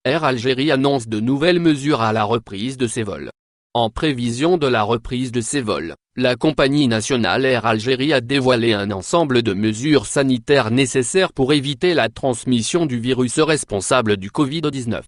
Air Algérie annonce de nouvelles mesures à la reprise de ses vols. En prévision de la reprise de ses vols, la compagnie nationale Air Algérie a dévoilé un ensemble de mesures sanitaires nécessaires pour éviter la transmission du virus responsable du Covid-19.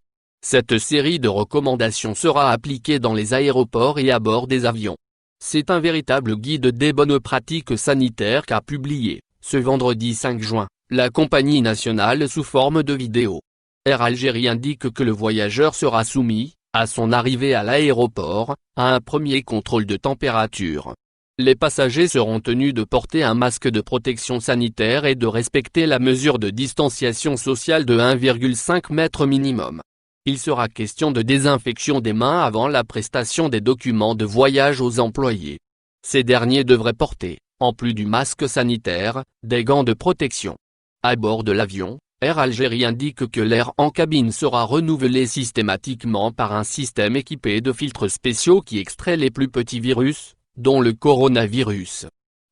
Cette série de recommandations sera appliquée dans les aéroports et à bord des avions. C'est un véritable guide des bonnes pratiques sanitaires qu'a publié, ce vendredi 5 juin, la compagnie nationale sous forme de vidéo. Air Algérie indique que le voyageur sera soumis, à son arrivée à l'aéroport, à un premier contrôle de température. Les passagers seront tenus de porter un masque de protection sanitaire et de respecter la mesure de distanciation sociale de 1,5 mètre minimum. Il sera question de désinfection des mains avant la prestation des documents de voyage aux employés. Ces derniers devraient porter, en plus du masque sanitaire, des gants de protection. À bord de l'avion, Air Algérie indique que l'air en cabine sera renouvelé systématiquement par un système équipé de filtres spéciaux qui extrait les plus petits virus, dont le coronavirus.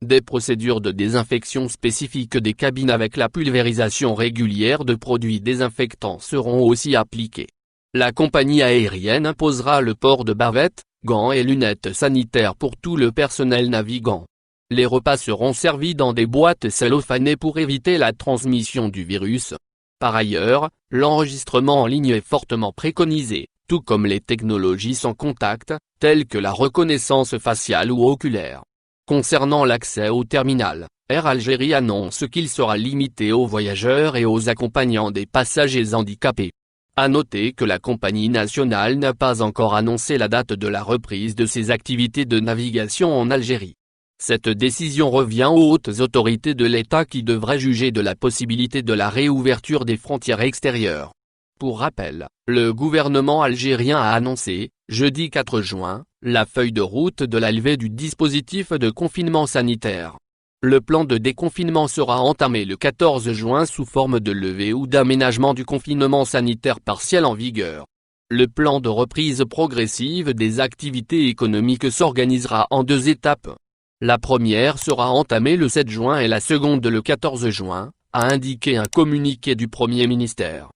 Des procédures de désinfection spécifiques des cabines avec la pulvérisation régulière de produits désinfectants seront aussi appliquées. La compagnie aérienne imposera le port de bavettes, gants et lunettes sanitaires pour tout le personnel navigant. Les repas seront servis dans des boîtes cellophanées pour éviter la transmission du virus. Par ailleurs, l'enregistrement en ligne est fortement préconisé, tout comme les technologies sans contact, telles que la reconnaissance faciale ou oculaire. Concernant l'accès au terminal, Air Algérie annonce qu'il sera limité aux voyageurs et aux accompagnants des passagers handicapés. À noter que la compagnie nationale n'a pas encore annoncé la date de la reprise de ses activités de navigation en Algérie. Cette décision revient aux hautes autorités de l'État qui devraient juger de la possibilité de la réouverture des frontières extérieures. Pour rappel, le gouvernement algérien a annoncé, jeudi 4 juin, la feuille de route de la levée du dispositif de confinement sanitaire. Le plan de déconfinement sera entamé le 14 juin sous forme de levée ou d'aménagement du confinement sanitaire partiel en vigueur. Le plan de reprise progressive des activités économiques s'organisera en 2 étapes. La première sera entamée le 7 juin et la seconde le 14 juin, a indiqué un communiqué du Premier ministère.